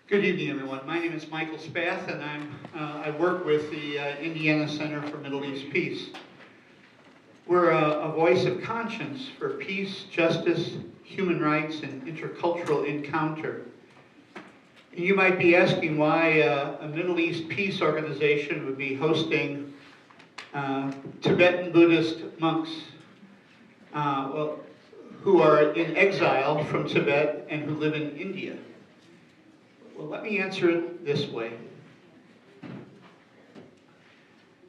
Good evening, everyone. My name is Michael Spath, and I work with the Indiana Center for Middle East Peace. We're a voice of conscience for peace, justice, human rights, and intercultural encounter. And you might be asking why a Middle East peace organization would be hosting Tibetan Buddhist monks who are in exile from Tibet and who live in India. Well, let me answer it this way.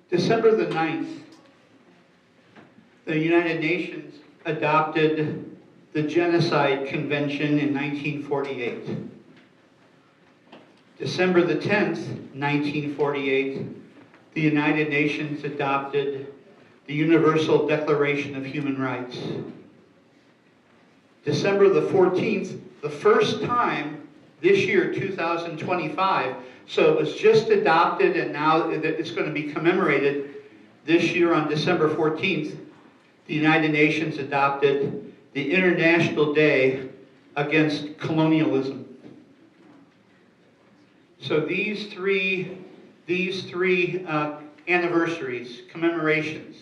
December the 9th, the United Nations adopted the Genocide Convention in 1948. December the 10th, 1948, the United Nations adopted the Universal Declaration of Human Rights. December the 14th, the first time this year, 2025, so it was just adopted and now it's going to be commemorated this year on December 14th, the United Nations adopted the International Day Against Colonialism. So these three anniversaries, commemorations,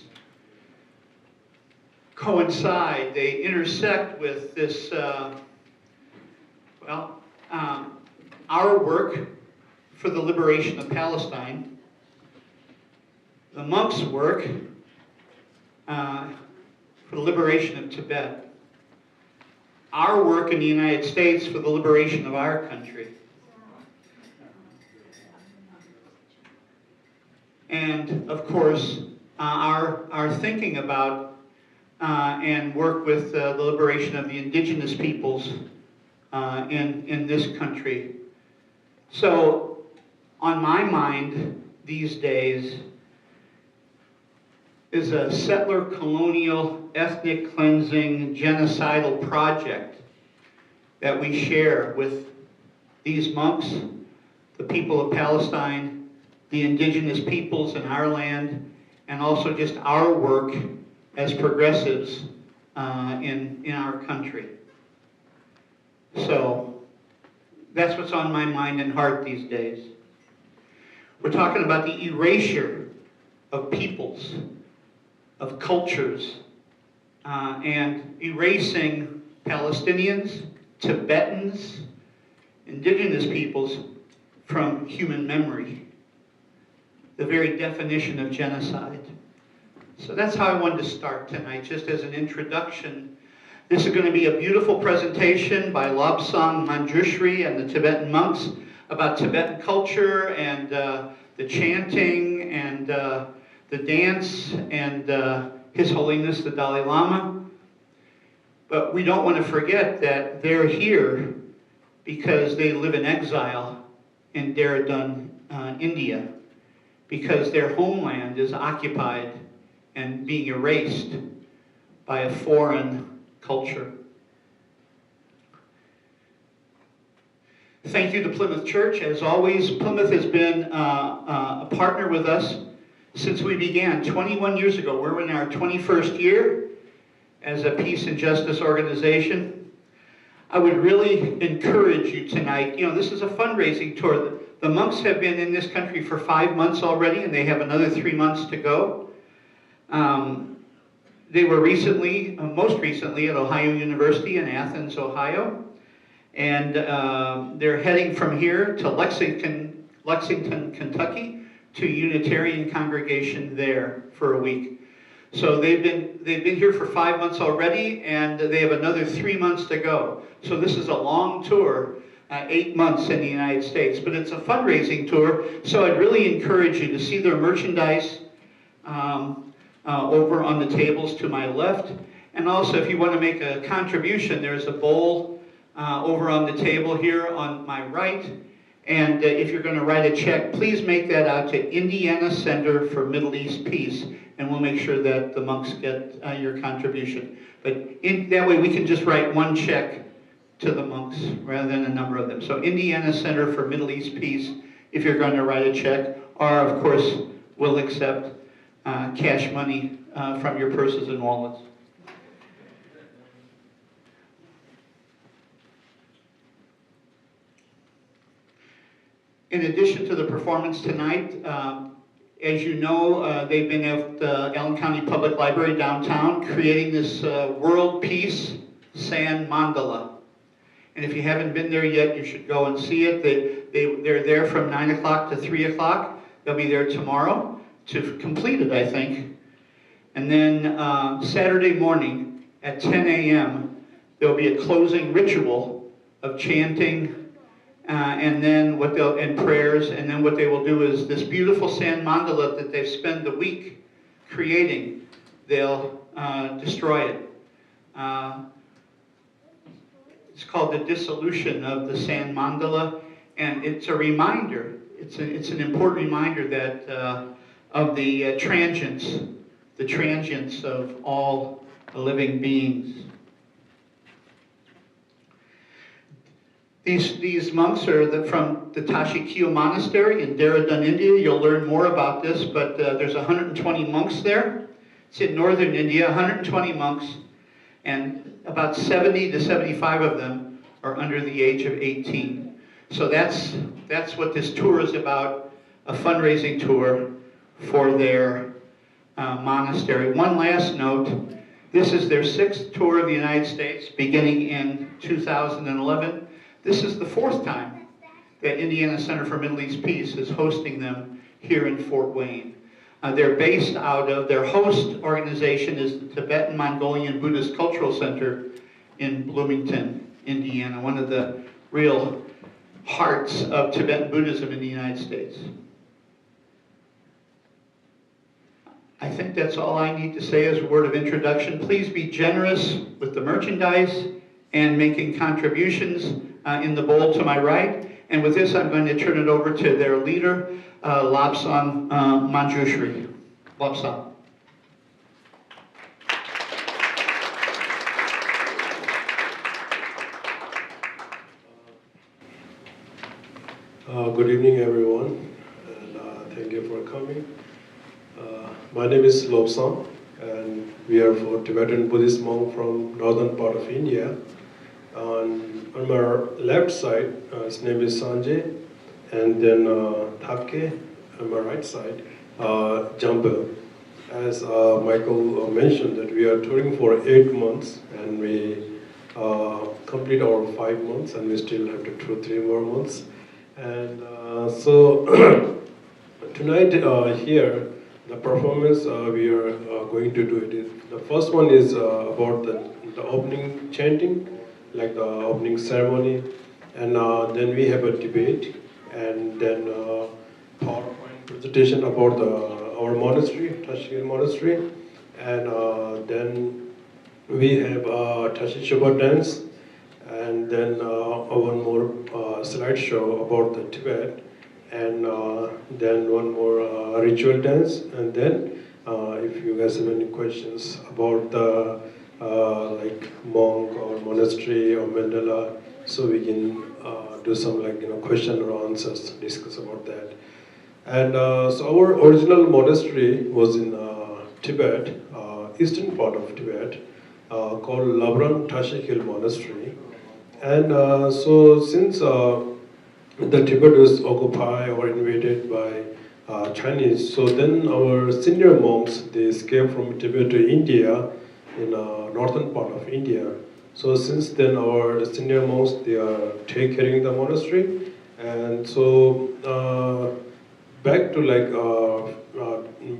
coincide, they intersect with this, our work for the liberation of Palestine, the monks' work for the liberation of Tibet, our work in the United States for the liberation of our country, and of course our thinking about and work with the liberation of the indigenous peoples in this country. So on my mind these days is a settler colonial ethnic cleansing genocidal project that we share with these monks, the people of Palestine, the indigenous peoples in our land, and also just our work as progressives in our country. So that's what's on my mind and heart these days. We're talking about the erasure of peoples, of cultures, and erasing Palestinians, Tibetans, indigenous peoples from human memory, the very definition of genocide. So that's how I wanted to start tonight, just as an introduction. This is going to be a beautiful presentation by Lobsang Manjushri and the Tibetan monks about Tibetan culture and the chanting and the dance and His Holiness the Dalai Lama. But we don't want to forget that they're here because they live in exile in Dehradun, India, because their homeland is occupied and being erased by a foreign culture. Thank you to Plymouth Church. As always, Plymouth has been a partner with us since we began 21 years ago. We're in our 21st year as a peace and justice organization. I would really encourage you tonight, this is a fundraising tour. The monks have been in this country for 5 months already, and they have another 3 months to go. They were most recently at Ohio University in Athens, Ohio. And they're heading from here to Lexington, Kentucky, to a Unitarian congregation there for a week. So they've been here for 5 months already, and they have another 3 months to go. So this is a long tour, 8 months in the United States. But it's a fundraising tour, so I'd really encourage you to see their merchandise over on the tables to my left. And also, if you want to make a contribution, there's a bowl over on the table here on my right. And if you're going to write a check, please make that out to Indiana Center for Middle East Peace, and we'll make sure that the monks get your contribution. But that way we can just write one check to the monks rather than a number of them. So Indiana Center for Middle East Peace, if you're going to write a check, or of course we'll accept cash money from your purses and wallets. In addition to the performance tonight, as you know, they've been at the Allen County Public Library downtown creating this World Peace Sand Mandala. And if you haven't been there yet, you should go and see it. They're there from 9 o'clock to 3 o'clock. They'll be there tomorrow to complete it, I think. And then Saturday morning at 10 a.m., there'll be a closing ritual of chanting and then and prayers. And then what they will do is this beautiful sand mandala that they've spent the week creating, they'll destroy it. It's called the dissolution of the sand mandala, and it's a reminder. It's an important reminder that of the transience of all living beings. These monks are from the Tashi Kyil monastery in Dehradun, India. You'll learn more about this, but there's 120 monks there. It's in northern India, 120 monks, and about 70 to 75 of them are under the age of 18. So that's what this tour is about, a fundraising tour for their monastery. One last note, this is their 6th tour of the United States, beginning in 2011. This is the 4th time that Indiana Center for Middle East Peace is hosting them here in Fort Wayne. They're based out of, their host organization is the Tibetan Mongolian Buddhist Cultural Center in Bloomington, Indiana, one of the real hearts of Tibetan Buddhism in the United States. I think that's all I need to say as a word of introduction. Please be generous with the merchandise and making contributions in the bowl to my right. And with this, I'm going to turn it over to their leader, Lobsang Manjushri. Lobsang. Good evening, everyone, and thank you for coming. My name is Lobsang, and we are for Tibetan Buddhist monk from northern part of India. On our left side, his name is Sanjay, and then Thapke on my right side, Jambel. As Michael mentioned, that we are touring for 8 months, and we complete our 5 months, and we still have to tour 3 more months. And so tonight here, the performance we are going to do it. The first one is about the opening chanting, like the opening ceremony, and then we have a debate, and then PowerPoint presentation about our monastery, Tashi monastery, and then we have Tashi Shabbat dance, and then one more slideshow about the Tibet, and then one more ritual dance, and then if you guys have any questions about the like monk or monastery or mandala, so we can do some question or answers, discuss about that. And so our original monastery was in Tibet, eastern part of Tibet, called Labrang Tashi Kyil Monastery. And so since the Tibet was occupied or invaded by Chinese, so then our senior monks, they escaped from Tibet to India, in northern part of India. So since then our senior monks, they are carrying the monastery, and so back to like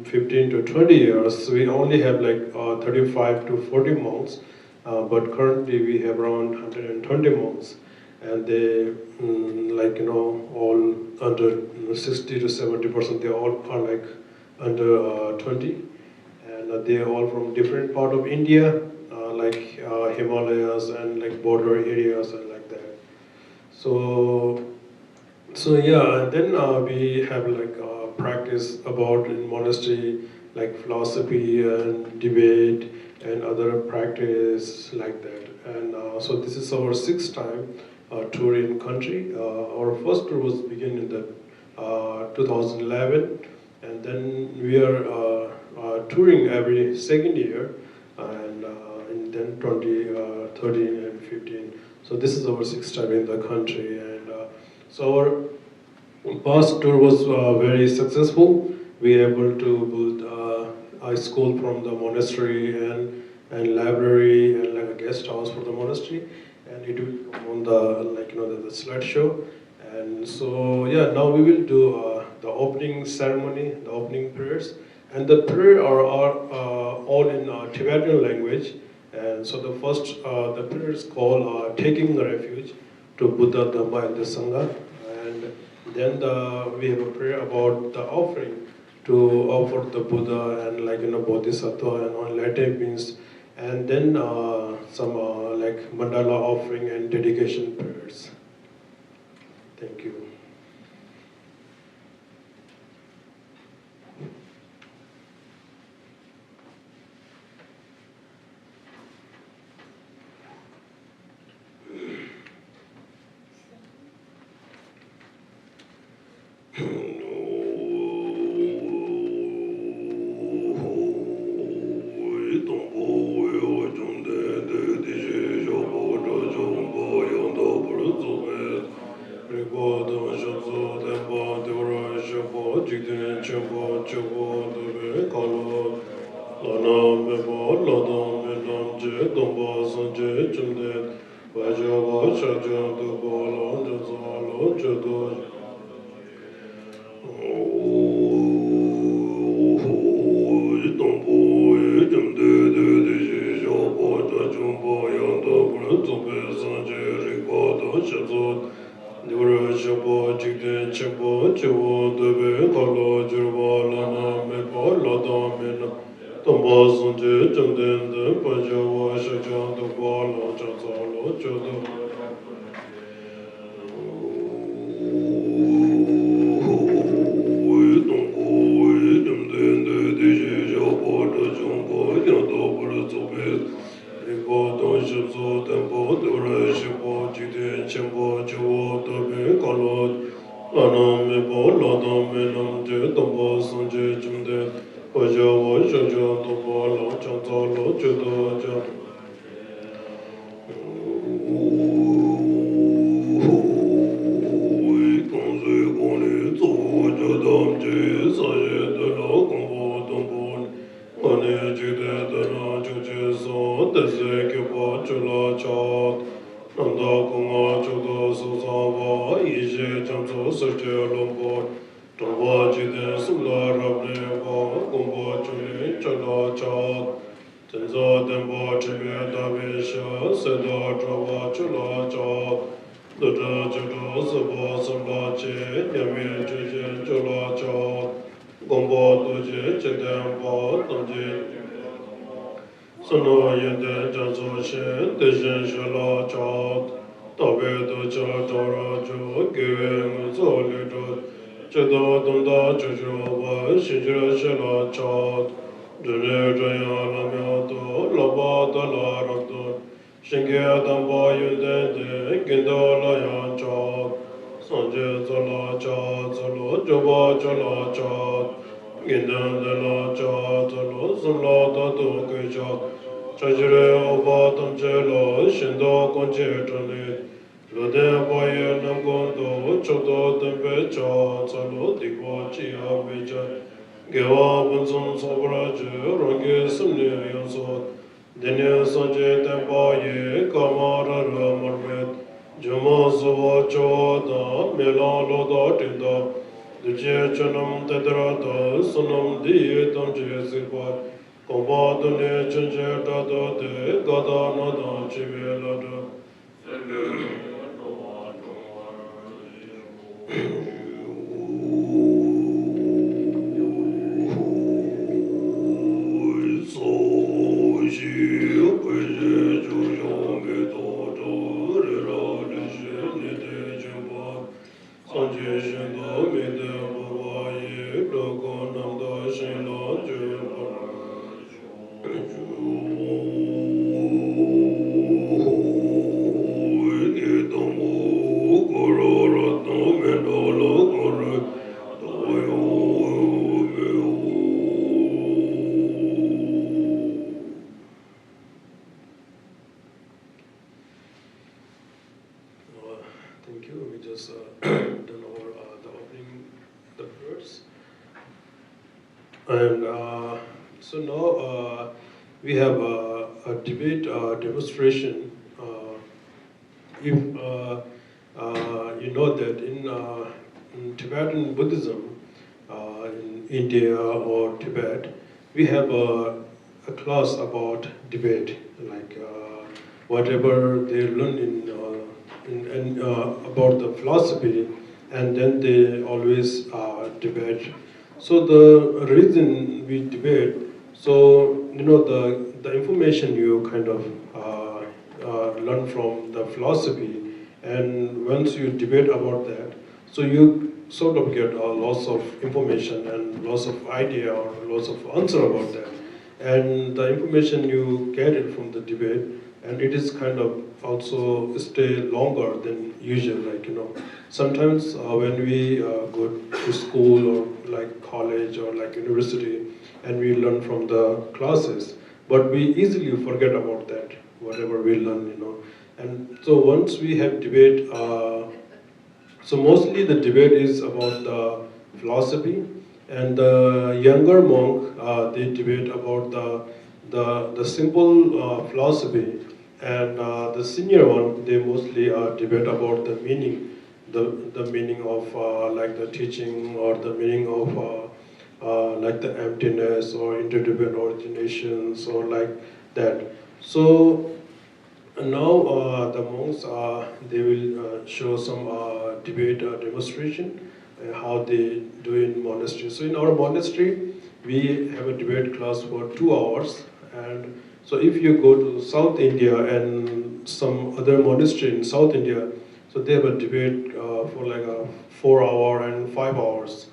15 to 20 years, we only have like 35 to 40 monks, but currently we have around 120 monks, and they all under 60 to 70%, they all are like under 20. And they are all from different part of India, like Himalayas and like border areas and like that. So yeah, and then we have like practice about in monastery, like philosophy and debate and other practice like that. And so this is our 6th time tour in country. Our first tour was begin in the 2011, and then we are touring every 2nd year, and then 2013 and 15. So this is our 6th time in the country, and so our Past tour was very successful. We were able to build a school from the monastery and library and like a guest house for the monastery, and it will come on the the slideshow. And so yeah, now we will do the opening ceremony, the opening prayers, and the prayer are all in Tibetan language. And so the first the prayer is called taking refuge to Buddha, Dhamma, and the Sangha, and then we have a prayer about the offering to offer the Buddha and Bodhisattva and enlightened beings, and then some like mandala offering and dedication prayers. Thank you. And so now we have a debate demonstration. If you know that in Tibetan Buddhism, in India or Tibet, we have a class about debate, like whatever they learn about the philosophy, and then they always debate. So the reason we debate, so you know the information you kind of learn from the philosophy, and once you debate about that, so you sort of get lots of information and lots of idea or lots of answer about that, and the information you get it from the debate, and it is kind of also stay longer than usual. Like sometimes when we go to school or like college or like university, and we learn from the classes, but we easily forget about that whatever we learn. And so once we have debate, so mostly the debate is about the philosophy, and the younger monk they debate about the simple philosophy, and the senior one they mostly debate about the meaning, the meaning of like the teaching, or the meaning of like the emptiness or interdependent originations or like that. So now the monks they will show some debate demonstration how they do in monastery. So in our monastery we have a debate class for 2 hours, and so if you go to South India and some other monastery in South India, so they have a debate for like a 4 hour and 5 hours,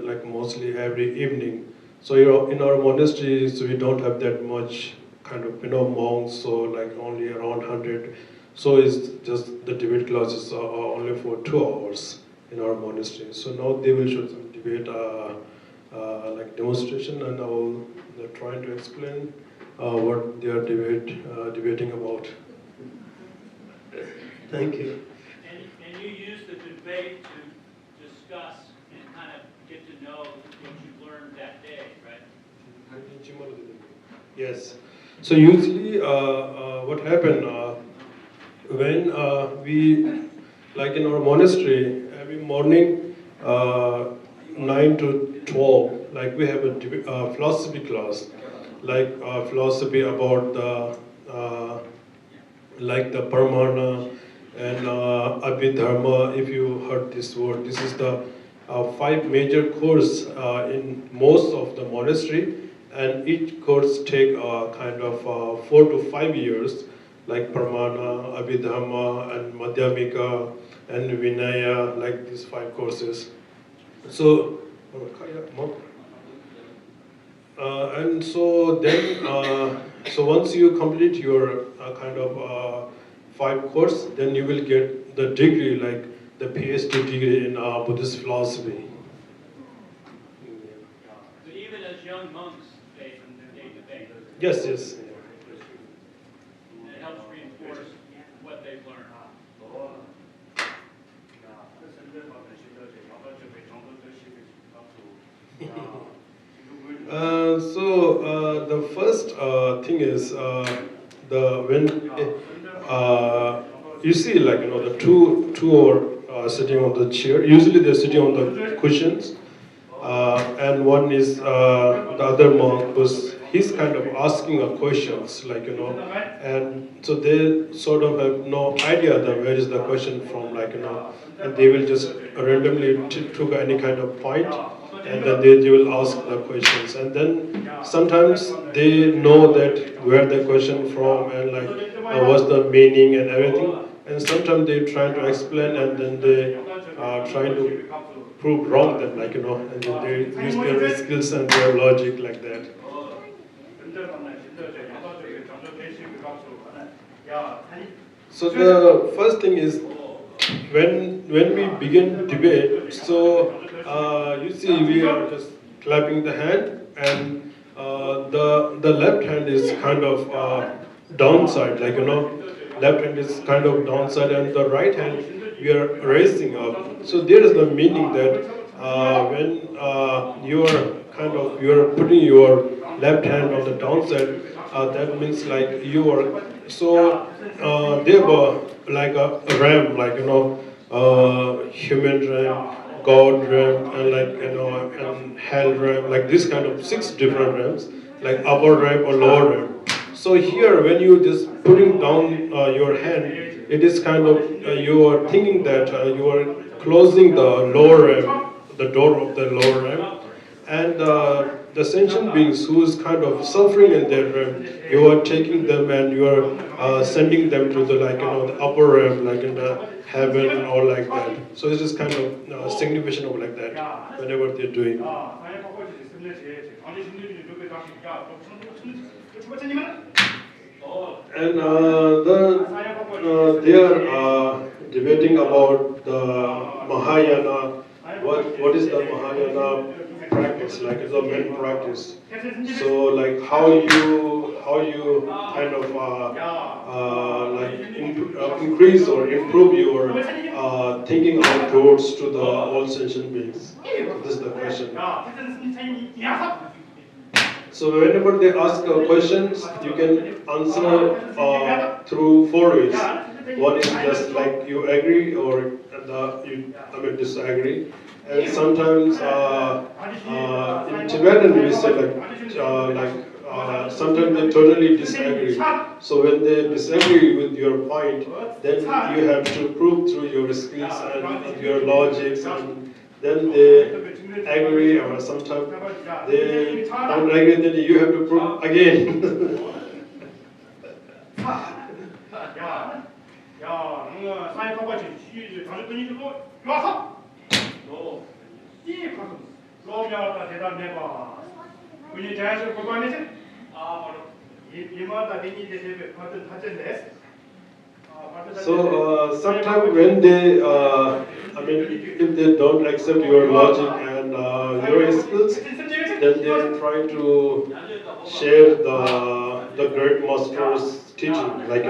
like mostly every evening. So in our monasteries we don't have that much kind of monks, so like only around 100. So it's just the debate classes are only for 2 hours in our monastery. So now they will show some debate like demonstration, and I will trying to explain what they are debating about. Thank you. And you use the debate to discuss and kind of get to know what you learned that day, right? Yes. So usually what happened when we, like in our monastery, every morning 9 to 12, like we have a philosophy class, like philosophy about the like the Parmana and Abhidharma. If you heard this word, this is the 5 major course in most of the monastery, and each course take kind of 4 to 5 years, like Pramana, Abhidharma, and Madhyamika, and Vinaya, like these 5 courses. So, and so then, so once you complete your kind of 5 course, then you will get the degree, like the PhD degree in Buddhist philosophy. But even as young monks, they debate. Yes, yes. And it helps reinforce what they've learned. So the first thing is the when you see, like the two are sitting on the chair. Usually they're sitting on the cushions, and one is the other monk who's he's kind of asking a questions, like and so they sort of have no idea that where is the question from, like and they will just randomly took any kind of point, and then they will ask the questions, and then sometimes they know that where the question from, and like what's the meaning and everything, and sometimes they try to explain, and then they try to prove wrong them, like and then they use their skills and their logic like that. So the first thing is when we begin debate, so you see we are just clapping the hand, and the left hand is kind of downside, like left hand is kind of downside, and the right hand we are raising up. So there is the meaning that when you are kind of you're putting your left hand on the downside. That means like you are so they were like a ram, like human ram, God ram, and and hell ram, like this kind of 6 different rams, like upper ram or lower ram. So here, when you just putting down your hand, it is kind of you are thinking that you are closing the lower ram, the door of the lower ram, and the sentient beings who is kind of suffering in their realm, you are taking them and you are sending them to the the upper realm, like in the heaven or like that. So it is kind of signification of like that whenever they're doing. And they are debating about the Mahayana. What is the Mahayana practice? Like it's a main practice. So like how you kind of increase or improve your thinking outwards to the all sentient beings. This is the question. So whenever they ask questions, you can answer through 4 ways. One is just like you agree or you disagree. And sometimes in Tibetan we say sometimes they totally disagree. So when they disagree with your point, then you have to prove through your skills and your logics, and then they agree, or sometimes they don't agree, then you have to prove again. So sometimes when they, if they don't accept your logic and your skills, then they try to share the great master's teaching. Like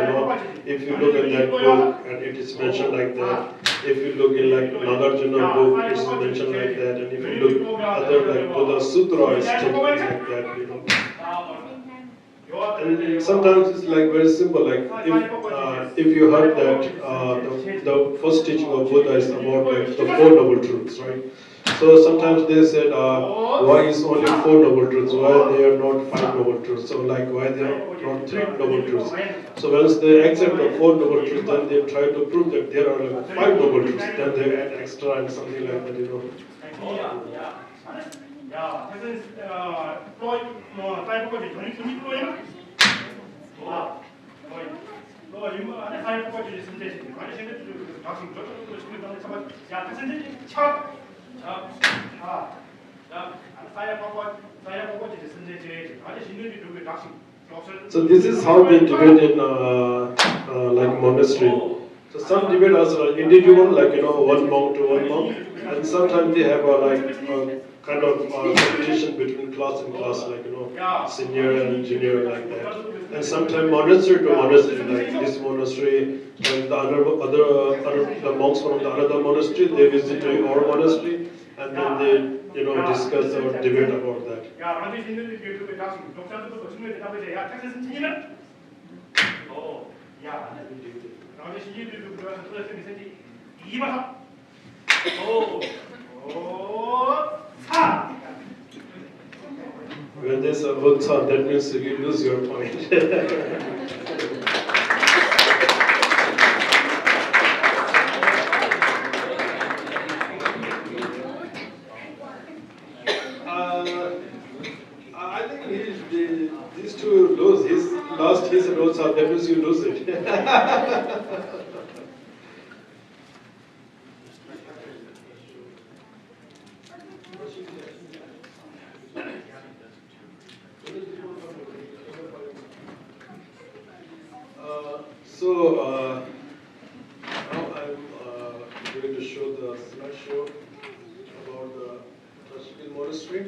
if you look in that book and it is mentioned like that. If you look in like Nagarjuna book, it is mentioned like that. And if you look other like Buddha Sutra is taken like that. And sometimes it's like very simple. Like if you heard that the first teaching of Buddha is about like the 4 noble truths, right? So sometimes they said, why is only 4 noble truths? Why they are not 5 noble truths? So like why they are not 3 noble truths? So once they accept the 4 noble truths, then they try to prove that there are like 5 noble truths. Then they add extra and something like that, So this is how they debate in like monastery. So some debate as individual, like one monk to one monk, and sometimes they have kind of competition between class and class, like senior and junior, like that. And sometimes monastery to monastery, like this monastery, and the monks from the another monastery, they visit our monastery, and then they discuss or debate about that. When there's a Buddha, that means you lose your point. I think these two lose. His notes are that means you lose it. So now I'm going to show the slideshow about the Tashi monastery.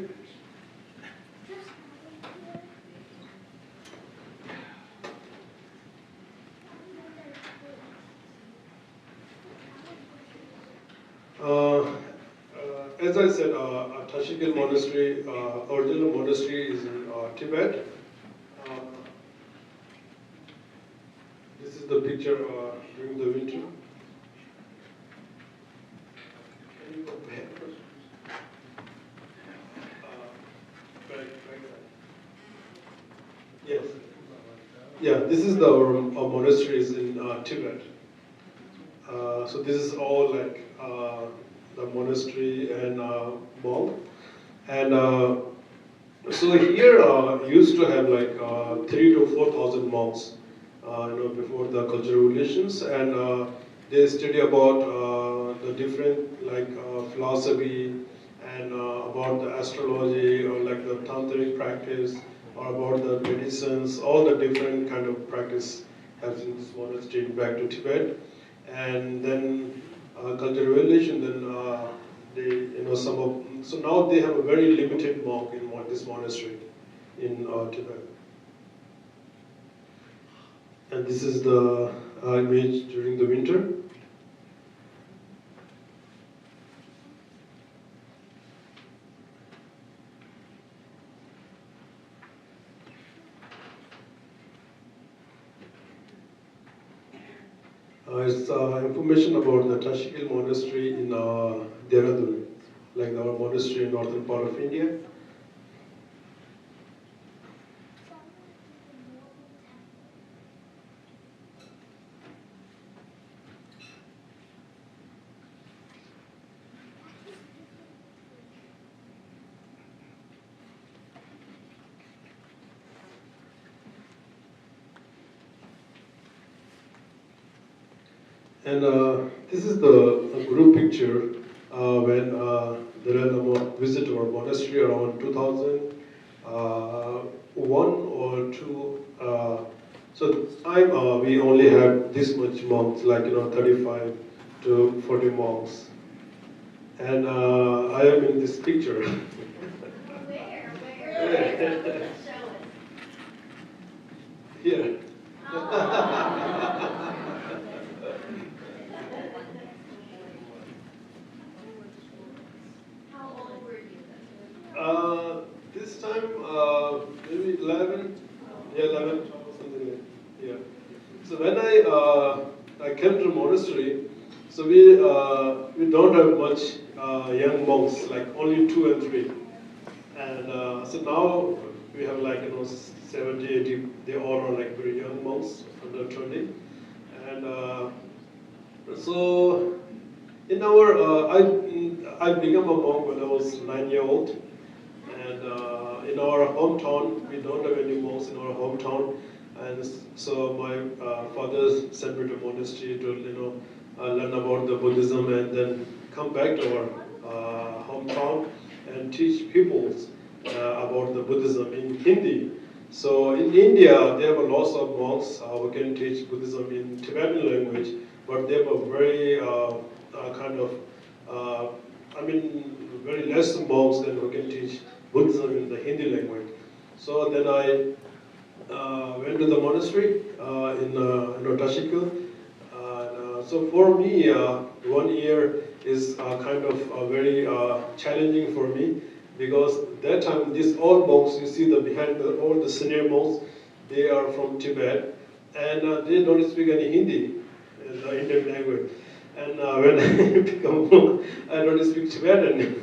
As I said, Tashi monastery, original monastery is in Tibet. This is the picture during the winter. Can you go back? Yes. Yeah, this is the monasteries in Tibet. So this is all like the monastery and monk. And so here used to have like 3,000 to 4,000 monks, before the cultural revolutions, and they study about the different like philosophy and about the astrology or like the tantric practice or about the medicines, all the different kind of practice has in this monastery back to Tibet. And then cultural revolution, then they, so now they have a very limited monk in this monastery in Tibet. And this is the image during the winter. It's information about the Tashi monastery in Dehradun, like our monastery in northern part of India. And this is the group picture when the Dalai Lama visited our monastery around 2001 or 2. So at the time we only had this much monks, like 35 to 40 monks. And I am in this picture. Where? Where? Show us. Here. How old were you? This time, maybe 11, yeah, 11, 12 or something like that. Yeah. So when I came to the monastery, so we don't have much young monks, like only 2 and 3. And so now we have like 70, 80, they all are like very young monks, under 20. And so in our, I became a monk when I was 9-year-old, and in our hometown, we don't have any monks in our hometown, and so my father sent me to monastery to learn about the Buddhism and then come back to our hometown and teach people about the Buddhism in Hindi. So in India, they have a lot of monks who can teach Buddhism in Tibetan language, but they have a very very less monks than who can teach Buddhism in the Hindi language. So then I went to the monastery in Tashi. So for me, 1 year is kind of very challenging for me, because that time these all monks, you see behind all the senior monks, they are from Tibet, and they don't speak any Hindi, the Indian language. And when I become monk, I don't speak Tibetan.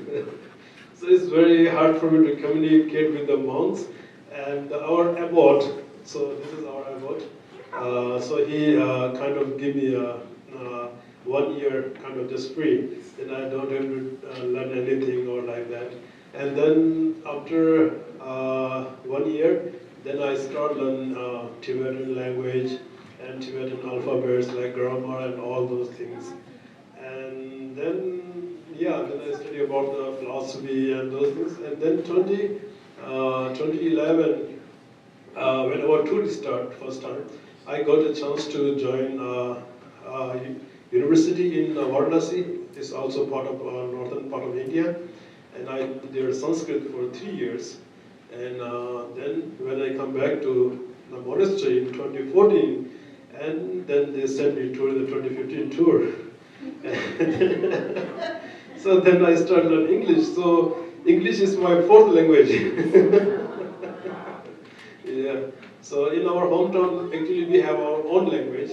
So it's very hard for me to communicate with the monks. And our abbot, so this is our abbot, so he kind of give me 1 year kind of just free, then I don't have to learn anything or like that. And then after 1 year, then I start learn Tibetan language and Tibetan alphabets like grammar and all those things. And then, then I study about the philosophy and those things. And then 2011, when our tour started first time, I got a chance to join university in Varanasi. It's also part of northern part of India. And I did Sanskrit for 3 years. And then when I come back to the monastery in 2014, and then they sent me to the 2015 tour. So then I started learning English. So English is my fourth language. Yeah. So in our hometown, actually we have our own language,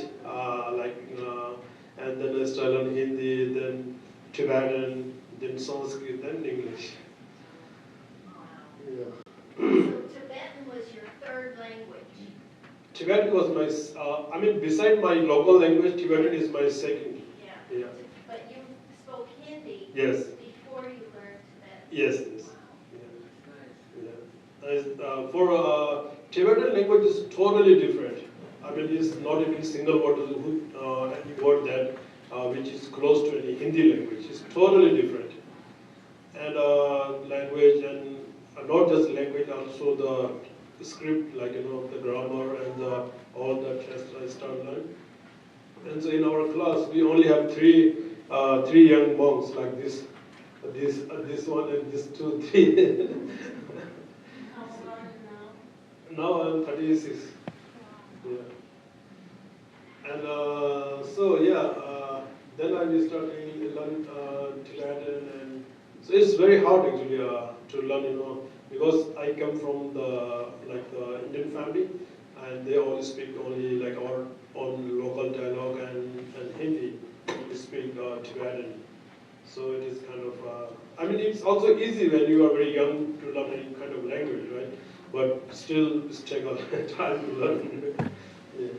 and then I studied Hindi, then Tibetan, then Sanskrit, then English. Yeah. So Tibetan was your third language. Tibetan was my, beside my local language, Tibetan is my second. Yeah. Yeah. But you spoke Hindi Yes. before you learned Tibetan. Yes. Yes. Yeah. For Tibetan language is totally different. It's not any single word, any word that which is close to any Hindi language. It's totally different. And language, and not just language, also the script, the grammar and all the tests I started learning. And so in our class, we only have three young monks like this one and this two, three. How old are you now? Now I'm 36. Yeah. And then I will start learn Tibetan, and so it's very hard actually to learn, because I come from the Indian family, and they all speak only like our own local dialogue and Hindi. We speak Tibetan. So it is kind of, it's also easy when you are very young to learn any kind of language, right? But still, it's take a lot of time to learn. Yeah.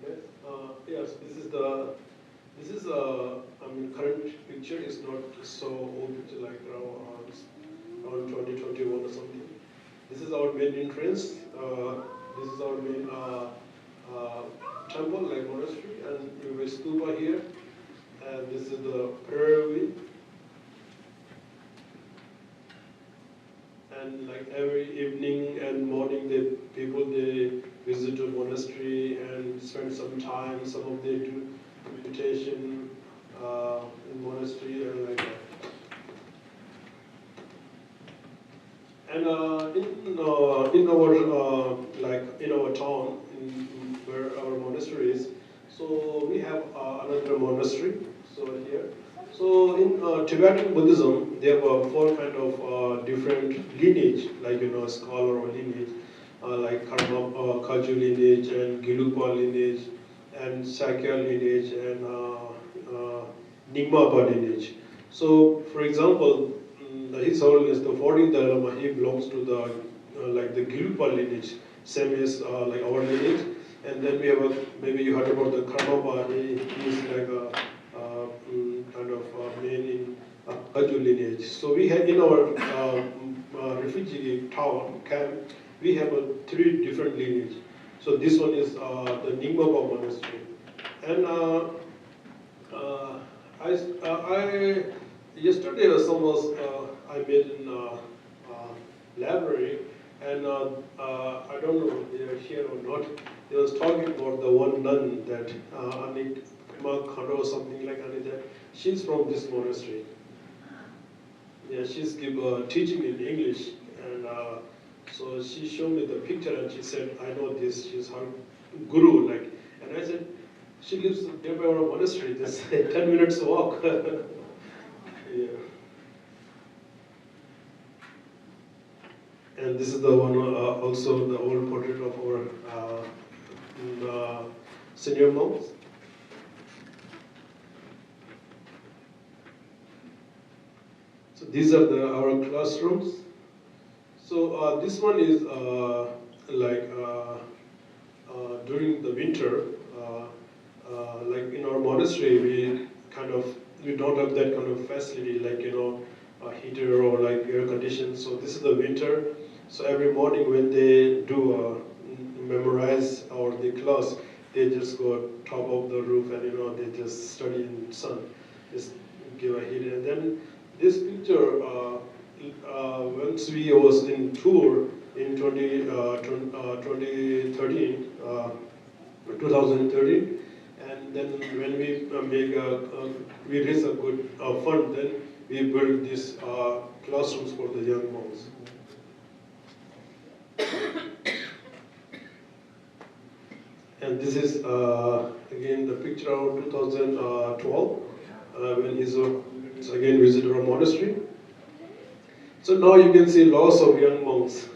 Okay. Yes, this is current picture is not so old picture, like around 2021 or something. This is our main entrance. This is our main temple, like monastery, and we have a stupa here. And this is the prayer way. And like every evening and morning, people visit the monastery and spend some time. Some of them do meditation in monastery and like that. And in our town, where our monastery is, so we have another monastery. So here, so in Tibetan Buddhism, there were four kind of different lineage, like scholar or lineage, like Karma, Kaju lineage and Gelugpa lineage, and Sakya lineage and Nyingma lineage. So, for example, His Holiness the 14th Dalai Lama, he belongs to the the Gelugpa lineage, same as like our lineage. And then we have maybe you heard about the Karmapa. He is like a kind of main in Kaju lineage. So we have in our refugee town camp, we have three different lineage. So this one is the Nyingma monastery, and I yesterday I made in library, and I don't know if they are here or not. They was talking about the one nun that Anik Khando or something like that. She's from this monastery. Yeah, she's teaching in English, and so she showed me the picture, and she said, "I know this. She's her guru." And I said, "She lives nearby our monastery. Just 10 minutes walk." Yeah. And this is the one, also the old portrait of our senior monks. So these are our classrooms. So this one is during the winter, like in our monastery, we don't have that kind of facility, like a heater or like air conditioning. So this is the winter. So every morning when they do memorize or the class, they just go top of the roof and they just study in sun, just give a heat. And then this picture, once we was in tour in 2013, and then when we raise a good fund, then we build these classrooms for the young monks. And this is again the picture of 2012 when he's again visited a monastery. So now you can see lots of young monks.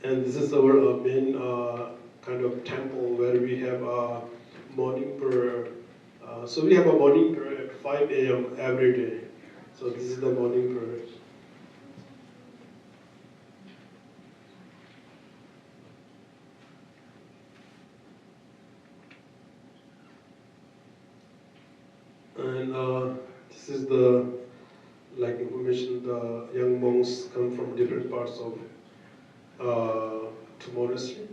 And this is our main kind of temple where we have a morning prayer. So we have a morning prayer at 5 a.m. every day. So this is the morning prayer. And this is the information. The young monks come from different parts of to monastery.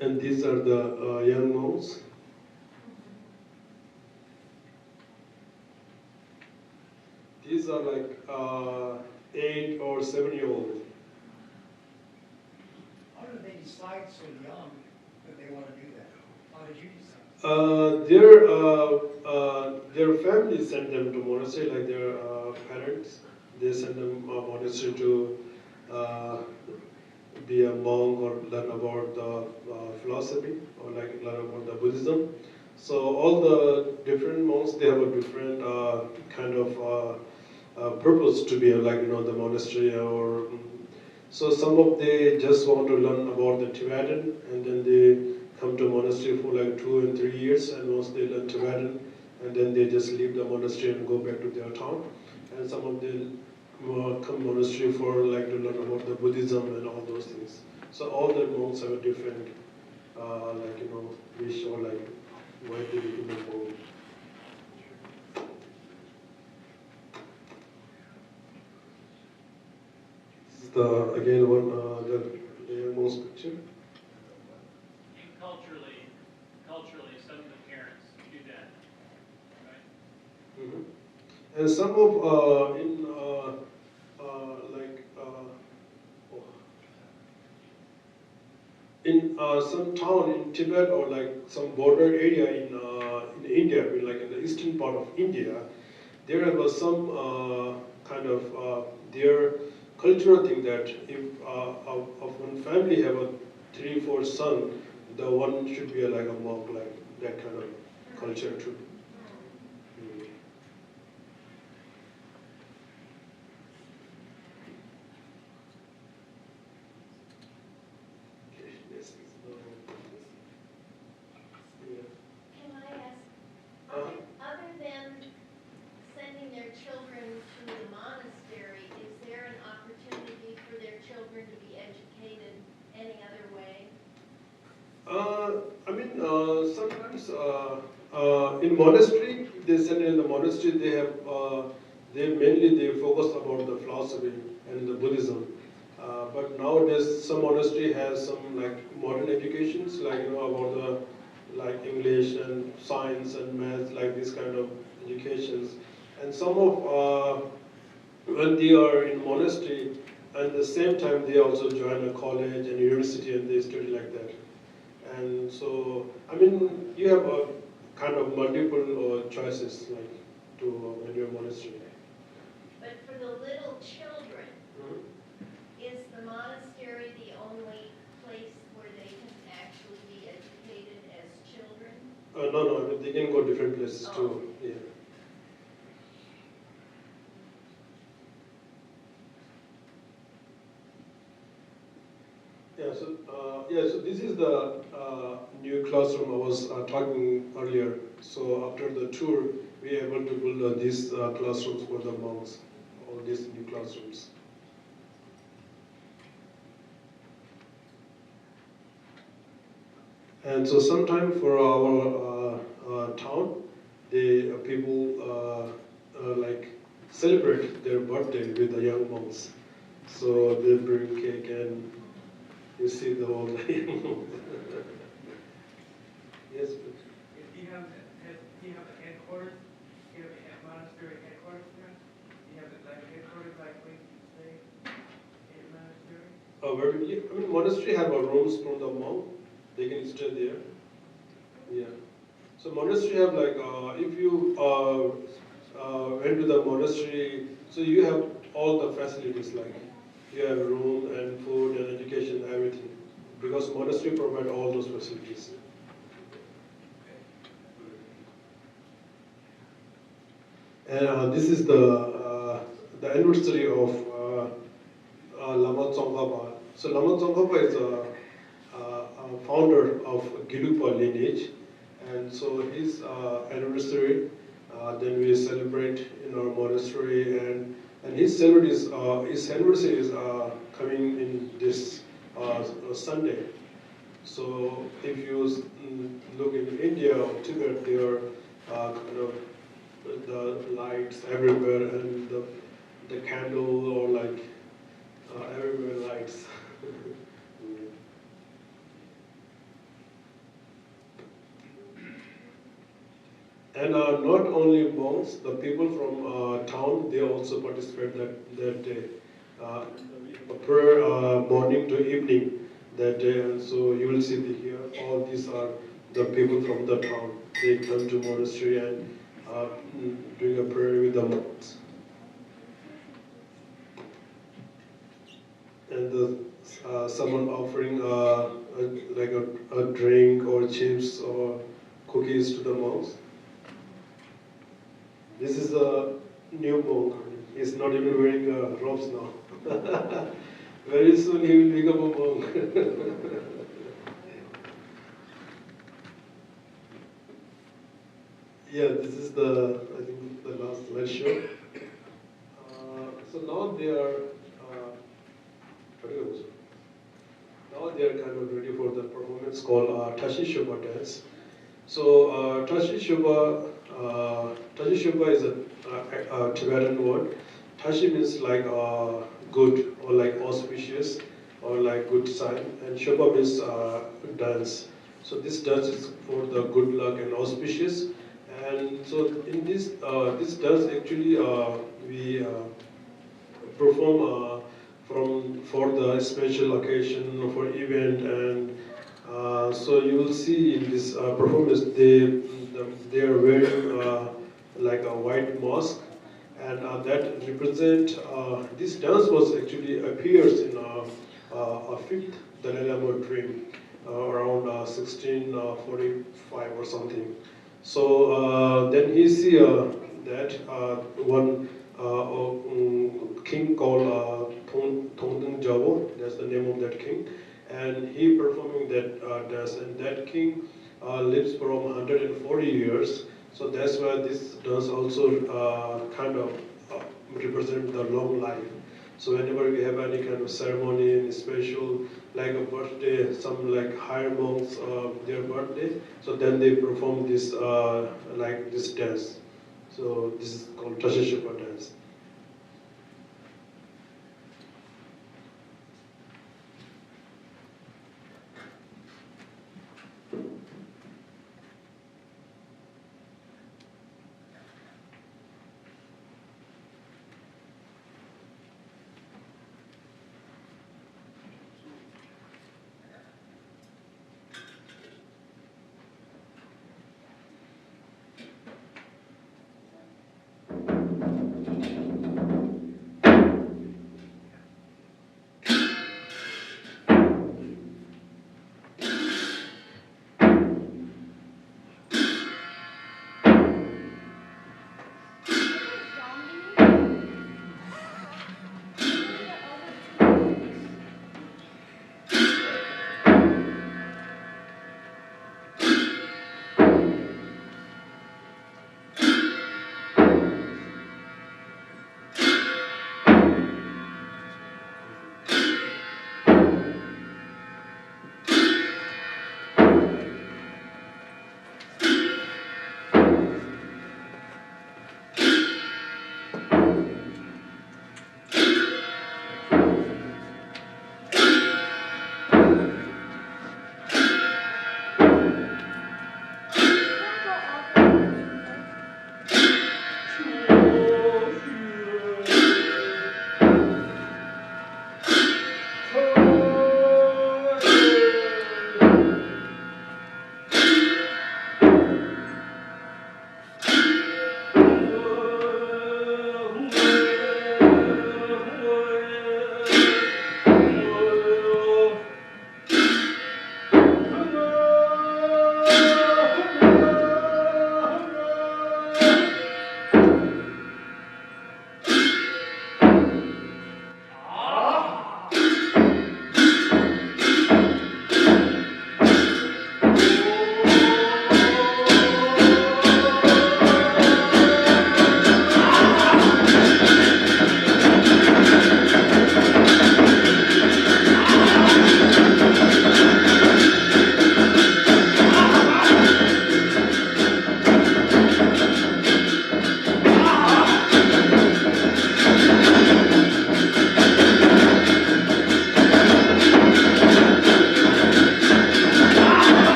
And these are the young monks. These are like 8 or 7-year-old. How did they decide so young that they want to do that? How did you decide? Their family sent them to monastery, like their parents. They sent them to monastery to be a monk or learn about the philosophy or like learn about the Buddhism. So all the different monks, they have a different kind of purpose to be the monastery or so some of they just want to learn about the Tibetan and then they come to monastery for like 2 and 3 years, and once they learn Tibetan and then they just leave the monastery and go back to their town. And some of them come monastery for like to learn about the Buddhism and all those things. So all the monks have a different wish or like why they become a monk. This is the again one the young monk's picture. And culturally, some of the parents do that, right? Mm-hmm. And some of in some town in Tibet or like some border area in India, like in the eastern part of India, there was some kind of their cultural thing that if of one family have a 3-4 son, the one should be like a monk, like that kind of culture too. Mm. Can I ask, other than sending their children to the monastery, is there an opportunity for their children to be educated any other way? Sometimes in monastery, they send in the monastery. They have they focus about the philosophy and the Buddhism. But nowadays, some monastery has some like modern educations, like about the like English and science and math, like this kind of educations. And some of when they are in monastery, at the same time they also join a college and university and they study like that. And so, you have a kind of multiple choices like to when you're monastery. But for the little children, Mhm. is the monastery the only place where they can actually be educated as children? No, they can go different places Oh. too. Yeah. So this is the new classroom I was talking earlier. So after the tour, we are able to build these classrooms for the monks, all these new classrooms. And so sometime for our town, the people like celebrate their birthday with the young monks. So they bring cake and you see the whole young monks. Yes, please. Do you have a headquarters? Do you have a monastery headquarters there? Do you have like a headquarters like where you stay? I mean, monastery have a rooms for the monk. They can stay there. Yeah. So monastery have like, if you went to the monastery, so you have all the facilities like you have room and food and education, everything. Because monastery provide all those facilities. And this is the anniversary of Lama Tsongkhapa. So Lama Tsongkhapa is a founder of Gelugpa lineage, and so his anniversary, then we celebrate in our monastery, and his anniversary is coming in this Sunday. So if you look in India or Tibet, there are kind of the lights everywhere and the candle or like everywhere lights. And not only monks, the people from town, they also participate that day. Prayer morning to evening that day, and so you will see here, all these are the people from the town. They come to monastery and doing a prayer with the monks. And someone offering like a drink or chips or cookies to the monks. This is a new monk. He's not even wearing robes now. Very soon he will become a monk. Yeah, this is I think, the last slideshow. So now they are, kind of ready for the performance called Tashi Shubha dance. So Tashi Shubha is a Tibetan word. Tashi means like good or like auspicious or like good sign, and Shubha means dance. So this dance is for the good luck and auspicious. And so in this dance actually we perform for the special occasion for event, and so you will see in this performance they are wearing like a white mask, and that represent this dance was actually appears in a fifth Dalai Lama dream around 1645 or something. So then he see that one king called Tongdeng Jabo, that's the name of that king, and he performing that dance, and that king lives for 140 years. So that's why this dance also kind of represent the long life. So whenever we have any kind of ceremony, any special, like a birthday, some like higher monks, their birthday, so then they perform this like this dance. So this is called Tashi Shubha dance.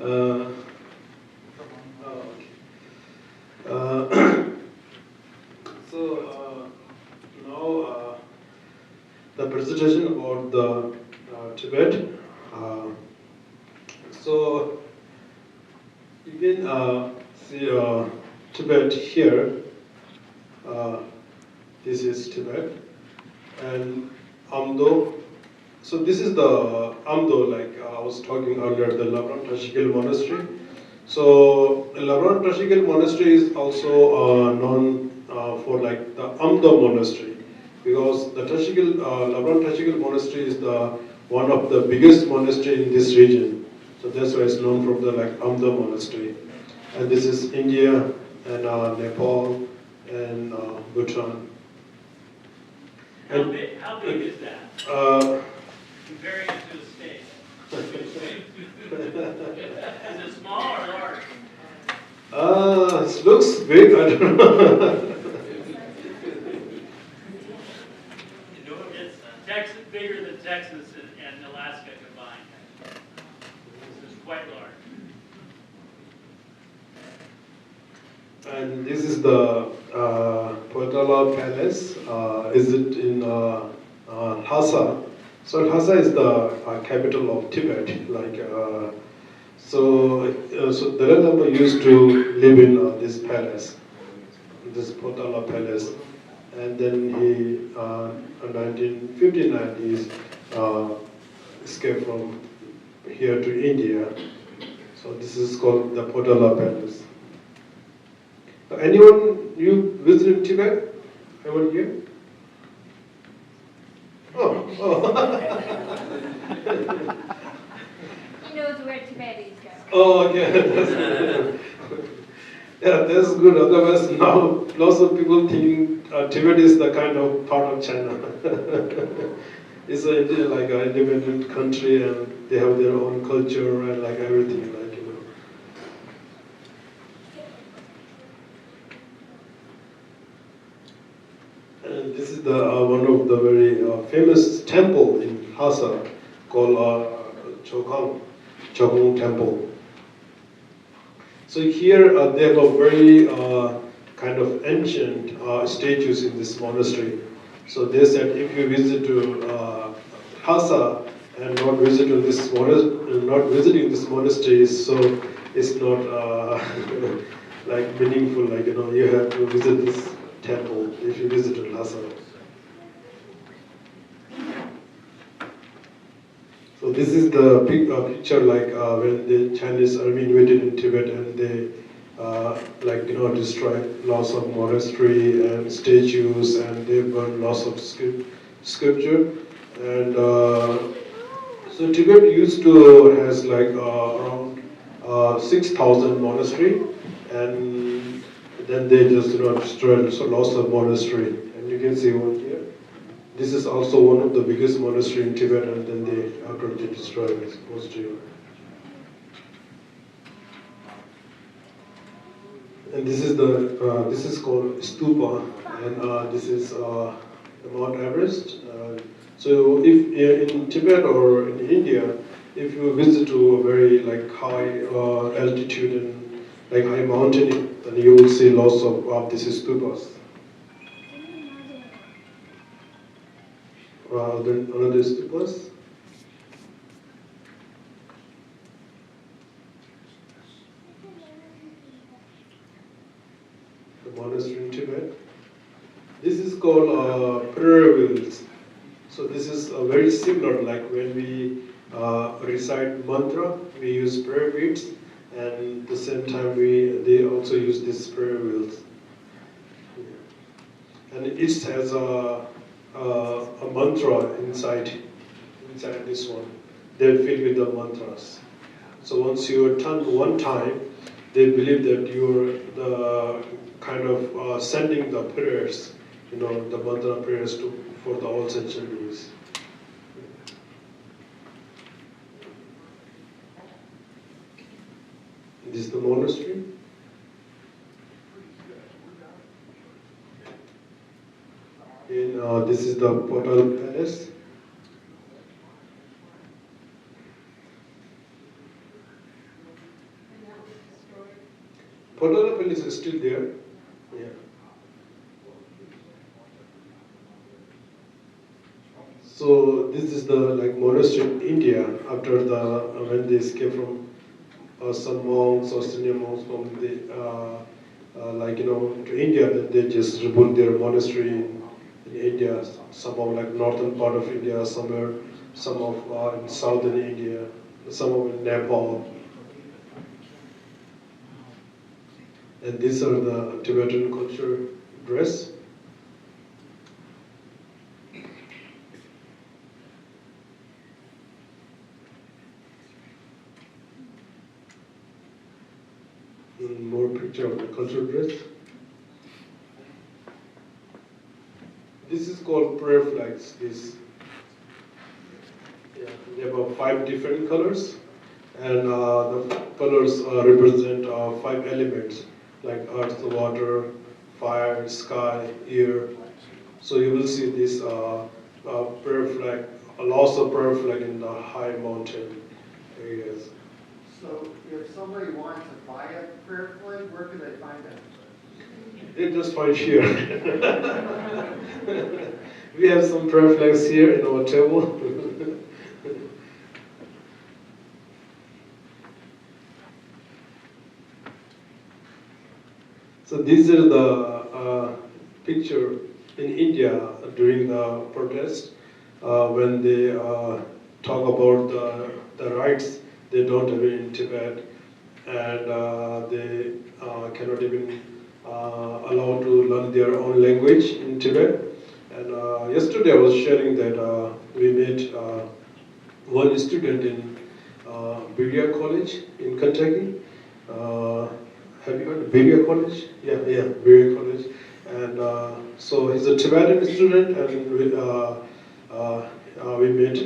Uh, so now the presentation about the Tibet. So you can see Tibet here. This is Tibet, and Amdo. So this is the Amdo, like I was talking earlier, the Labran Tashikil Monastery. So Labran Tashikil Monastery is also known for like the Amdo Monastery, because the Labran Tashikil Monastery is the one of the biggest monastery in this region. So that's why it's known from the like Amdo Monastery. And this is India and Nepal and Bhutan. How big is that? Comparing it to the States. Is it small or large? It looks big, I don't know. It's bigger than Texas and Alaska combined. It's quite large. And this is the Potala Palace. Is it in Lhasa? So Lhasa is the capital of Tibet. So Dalai Lama used to live in this palace, this Potala Palace, and then he, in 1959, he escaped from here to India. So this is called the Potala Palace. Anyone you visited Tibet? Anyone here? Oh. He knows where Tibetis go. Oh, okay. That's good. Yeah, that's good. Otherwise, now lots of people thinking Tibet is the kind of part of China. It's like an independent country, and they have their own culture and like everything, like you know. And this is the one of the very famous temple in Lhasa called Chokong Temple. So here they have a very kind of ancient statues in this monastery. So they said if you visit to Lhasa and not visiting this monastery, so it's not like meaningful. Like you know, you have to visit this temple if you visit to Lhasa. So this is the picture like when the Chinese army invaded in Tibet and they like you know destroyed lots of monastery and statues and they burned lots of sculpture and so Tibet used to has like around 6,000 monastery and then they just you know destroyed so lots of monastery and you can see one here. This is also one of the biggest monastery in Tibet, and then after they destroyed this monastery. And this is this is called stupa, and this is Mount Everest. So if in Tibet or in India, if you visit to a very like high altitude and like high mountain, then you will see lots of these stupas. Then another stupas. The monastery in Tibet. This is called prayer wheels. So this is very similar, like when we recite mantra, we use prayer beads, and at the same time they also use these prayer wheels. And each has a mantra inside this one. They're filled with the mantras. So once you turn one time, they believe that you're the kind of sending the prayers, you know, the mantra prayers for the all sentient beings. This is the monastery. And this is the Potala Palace. Potala Palace is still there. Yeah. So this is the like monastery in India after when they escaped from some monks, Australian monks from the like you know to India, that they just rebuilt their monastery in India, some of like northern part of India, somewhere, some of in southern India, some of in Nepal. And these are the Tibetan culture dress. And more picture of the cultural dress. This is called prayer flags. They have 5 different colors, and the colors represent 5 elements like earth, water, fire, sky, air. So you will see this prayer flag, lots of prayer flag in the high mountain areas. So if somebody wants to buy a prayer flag, where can they find that? They just find here. We have some prayer flags here in our table. So these are the picture in India during the protest when they talk about the rights they don't have in Tibet, and they cannot even allowed to learn their own language in Tibet. And yesterday I was sharing that we met one student in Berea College in Kentucky. Have you heard of Berea College? Yeah, Berea College. And so he's a Tibetan student, and we met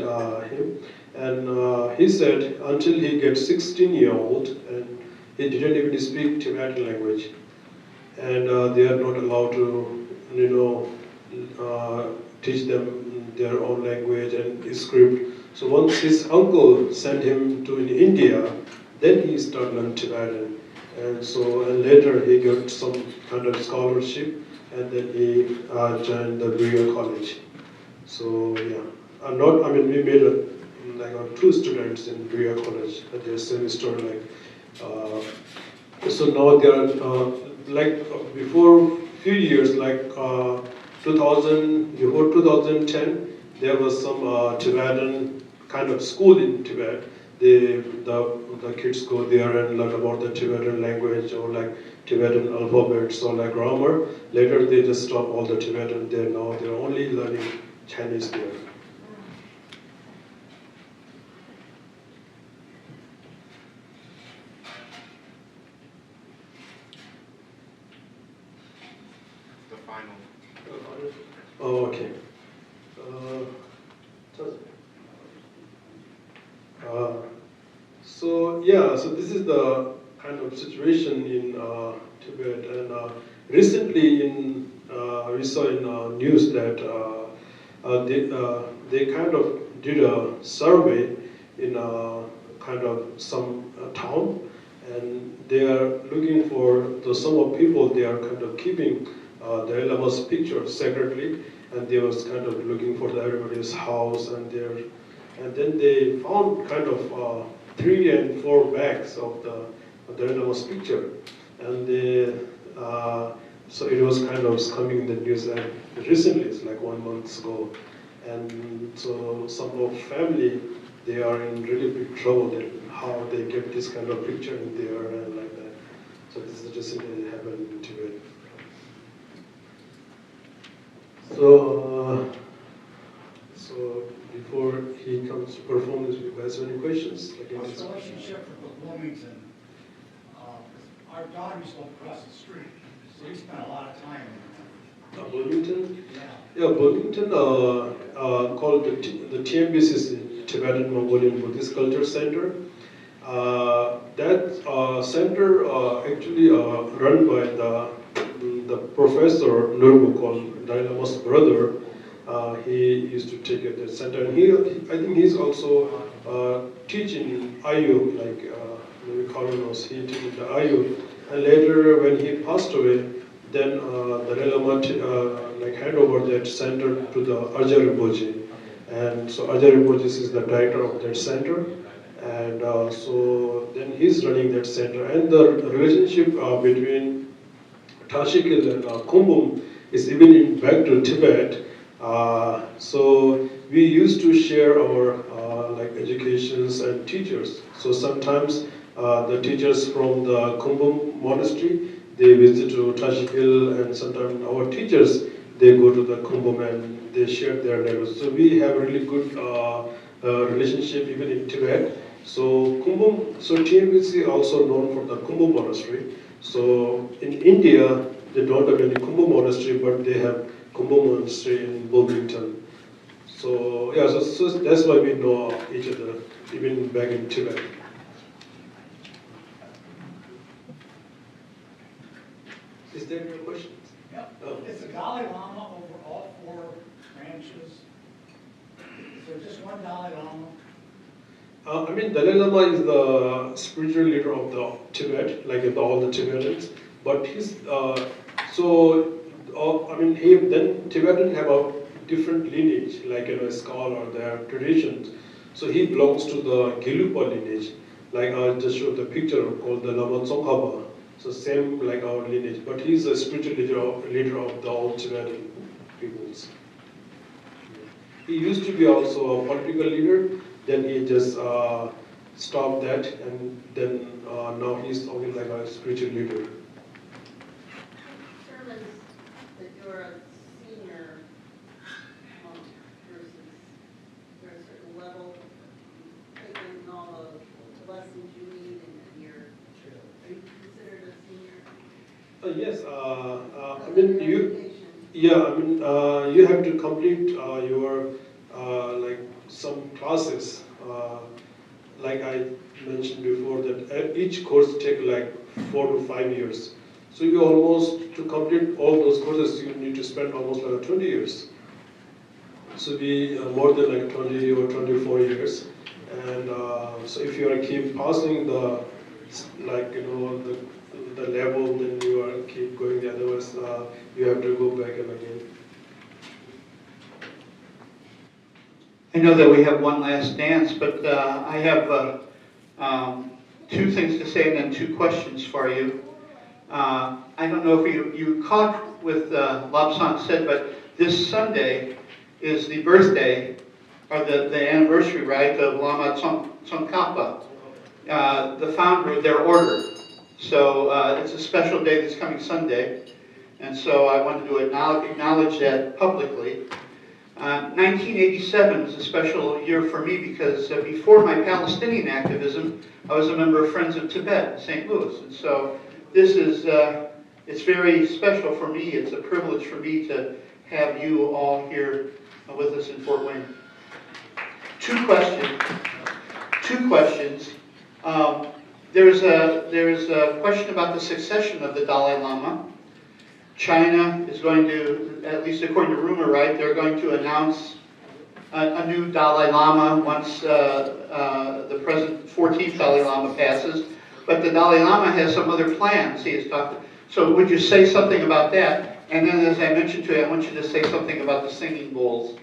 him. And he said until he gets 16-year-old, and he didn't even speak Tibetan language. And they are not allowed to, teach them their own language and script. So once his uncle sent him to in India, then he started learning Tibetan. And later he got some kind of scholarship, and then he joined the Berea College. So yeah, we made two students in Berea College at their semester. So now they are before few years, before 2010, there was some Tibetan kind of school in Tibet. The kids go there and learn about the Tibetan language or Tibetan alphabets or grammar. Later they just stop all the Tibetan there. Now they're only learning Chinese there. The final. Oh, okay. So this is the kind of situation in Tibet, and recently we saw in news that they kind of did a survey in kind of some town, and they are looking for some of people. They are kind of keeping the Dalai Lama's picture secretly, and they was kind of looking for everybody's house and then they found kind of 3 and 4 bags of the Dalai Lama's picture, and so it was kind of coming in the news recently. It's like 1 month ago, and so some of family, they are in really big trouble that how they get this kind of picture in there and like that. So this is just something that happened in Tibet. So before he comes to perform this, you guys have any questions? What's the relationship with Bloomington? Our daughter used to live across the street, so we spent a lot of time in Bloomington? Yeah. Yeah, Bloomington, called the TMBC, Tibetan Mongolian Buddhist Culture Center. That center actually run by the professor Nurbu, called Dalai Lama's brother. He used to take at that center, and I think he's also teaching in IU, maybe Colin knows, he teaches in the IU. And later, when he passed away, then the Dalai Lama hand over that center to the Ajahn Rinpoche. And so Ajahn Rinpoche is the director of that center. And so then he's running that center. And the relationship between Tashi, Kyil and Kumbum is even back to Tibet. So we used to share our educations and teachers. So sometimes the teachers from the Kumbum monastery, they visit to Tashi, Kyil, and sometimes our teachers, they go to the Kumbum and they share their knowledge. So we have a really good relationship even in Tibet. So TMBC also known for the Kumbum monastery. So in India, they don't have any Kumbum monastery, but they have Kumbum monastery in Bloomington. So yeah, so that's why we know each other, even back in Tibet. Is there any questions? Yep. Oh. Is the Dalai Lama over all 4 branches? Is there just one Dalai Lama? Dalai Lama is the spiritual leader of the Tibet, all the Tibetans. But he's then Tibetans have a different lineage, scholar, their traditions. So he belongs to the Gelugpa lineage. I just showed the picture called the Lama Tsongkhapa. So same like our lineage, but he's a spiritual leader of the all Tibetan peoples. He used to be also a political leader. Then he just stopped that, and then now he's only like a spiritual leader. Determines that you're a senior monk versus you're a certain level, taking all the lessons you need and you're, are you considered a senior? Yes, I mean you have to complete your like some classes. Like I mentioned before, that each course take like 4 to 5 years. So you almost, to complete all those courses, you need to spend almost like 20 years. So be more than like 20 or 24 years. And so if you are keep passing the, like, you know, the level, then you are keep going. Otherwise, you have to go back and again. I know that we have one last dance, but I have 2 things to say and then 2 questions for you. I don't know if you caught with Lobsang said, but this Sunday is the birthday, or the anniversary, right, of Lama Tsongkhapa, the founder of their order. So it's a special day this coming Sunday, and so I wanted to acknowledge that publicly. 1987 is a special year for me because before my Palestinian activism, I was a member of Friends of Tibet in St. Louis. And so this is, it's very special for me. It's a privilege for me to have you all here with us in Fort Wayne. 2 questions. There's a question about the succession of the Dalai Lama. China is going to, at least according to rumor, right, they're going to announce a new Dalai Lama once the present 14th Dalai Lama passes. But the Dalai Lama has some other plans he has talked. So would you say something about that? And then, as I mentioned to you, I want you to say something about the singing bowls.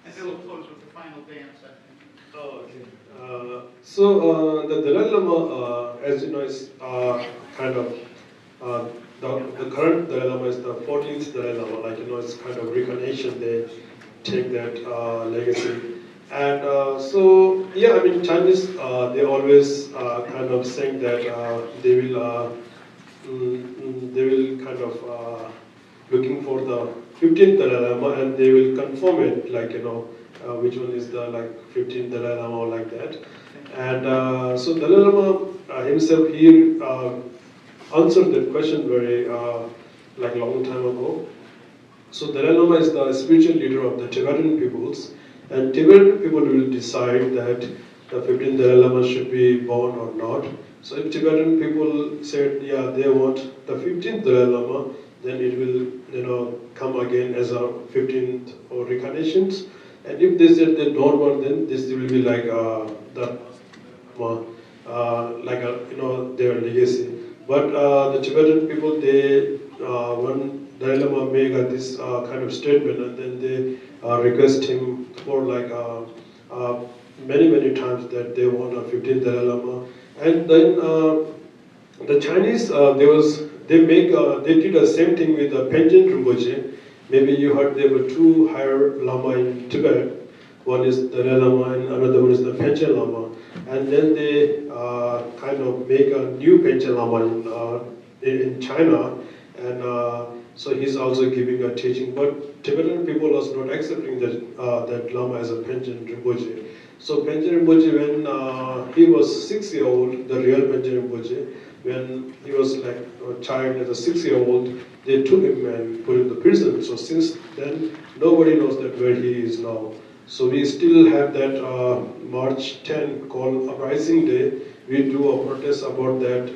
And then we'll close with the final dance, I think. Oh, okay. So the Dalai Lama, as you know, is kind of the current Dalai Lama is the 14th Dalai Lama. Like, you know, it's kind of reincarnation. They take that legacy, and so yeah, I mean, Chinese they always kind of saying that they will kind of looking for the 15th Dalai Lama, and they will confirm it, like, you know, which one is the like 15th Dalai Lama or like that. And so Dalai Lama himself, he answered that question very like long time ago. So Dalai Lama is the spiritual leader of the Tibetan peoples, and Tibetan people will decide that the 15th Dalai Lama should be born or not. So if Tibetan people said, yeah, they want the 15th Dalai Lama, then it will, you know, come again as a 15th or reincarnations. And if they said they don't want, then this will be like like a, you know, their legacy. But the Tibetan people, they when Dalai Lama make this kind of statement, and then they request him for like many times that they want a 15th Dalai Lama. And then the Chinese, they did the same thing with the Panchen Rinpoche. Maybe you heard there were 2 higher Lama in Tibet. One is the Dalai Lama and another one is the Panchen Lama. And then they kind of make a new Panchen Lama in China. And so he's also giving a teaching. But Tibetan people are not accepting that Lama as a Panchen Rinpoche. So Panchen Rinpoche, when he was 6-year-old, the real Panchen Rinpoche, when he was like a child as a 6-year-old, they took him and put him in the prison. So since then, nobody knows that where he is now. So we still have that March 10 called Uprising Day. We do a protest about that.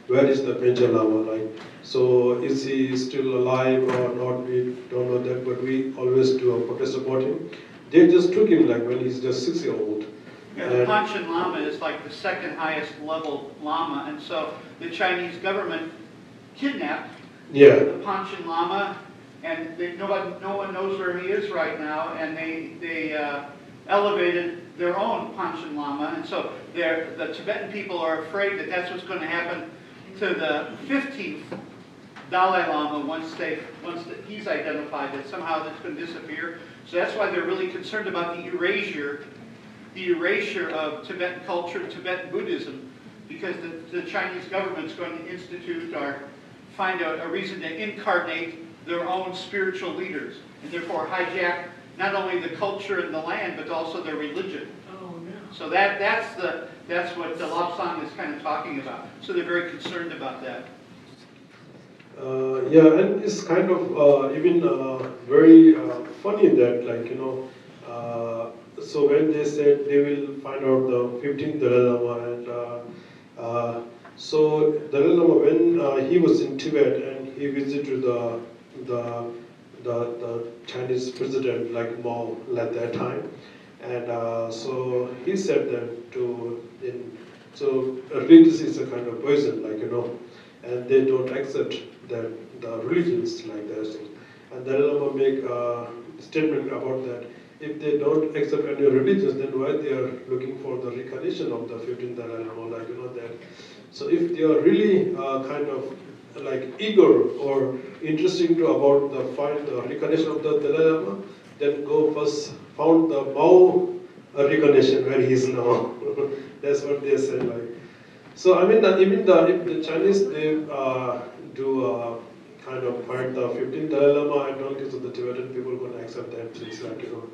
Where is the Panchen Lama? Like, so is he still alive or not? We don't know that, but we always do a protest about him. They just took him like when he's just 6-year-old. Yeah, the Panchen Lama is like the 2nd highest level Lama, and so the Chinese government kidnapped the Panchen Lama, and no one knows where he is right now, and they elevated their own Panchen Lama, and so the Tibetan people are afraid that that's what's going to happen to the 15th Dalai Lama, he's identified that somehow that's going to disappear. So that's why they're really concerned about the erasure of Tibetan culture, Tibetan Buddhism, because the Chinese government's going to institute or find a reason to incarnate their own spiritual leaders, and therefore hijack not only the culture and the land, but also their religion. Oh, no. So that's what the Lobsang is kind of talking about. So they're very concerned about that. Yeah, and it's kind of even very funny that, like, you know, so when they said they will find out the 15th Dalai Lama, and so Dalai Lama, when he was in Tibet and he visited the Chinese president, like Mao, at that time, and so he said that so religious is a kind of poison, like, you know, and they don't accept that the religions like that. And Dalai Lama make a statement about that. If they don't accept any religions, then why they are looking for the reincarnation of the 15th Dalai Lama, like, you know, that. So if they are really kind of like eager or interesting to about the find the reincarnation of the Dalai Lama, then go first found the Mao reincarnation where he is now. That's what they say, like. So I mean, even if the Chinese they do kind of find the 15th Dalai Lama, I don't think so the Tibetan people are going to accept that. It's like, you know.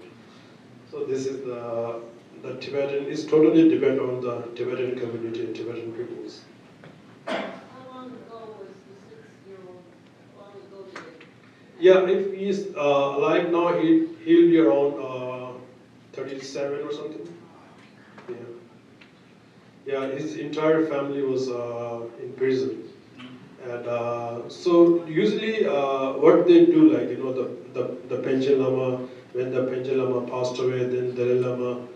So this is the Tibetan is totally depend on the Tibetan community and Tibetan peoples. How long ago was the 6-year-old, how long ago did it? Yeah, if he's alive now, he'll be around 37 or something. Yeah. Yeah, his entire family was in prison. And so usually what they do, like, you know, the Panchen Lama, when the Panchen Lama passed away, then Dalai Lama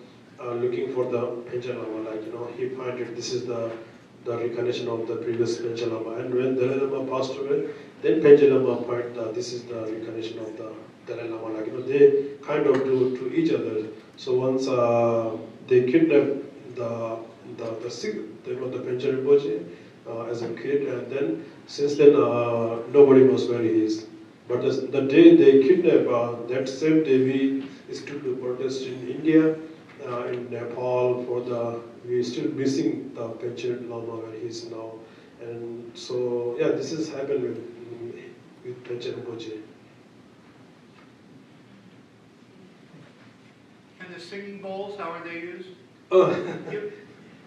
looking for the Panchen Lama, like, you know, he find it, this is the reincarnation of the previous Panchen Lama. And when Dalai Lama passed away, then Panchen Lama find this is the reincarnation of the Dalai Lama, like, you know, they kind of do to each other. So once they kidnap the Panchen Rinpoche as a kid, and then since then nobody knows where he is. But the day they kidnap, that same day we still do protest in India, in Nepal we still missing the Panchen Lama where he is now. And so yeah, this has happened with Panchen Rinpoche. And the singing bowls, how are they used?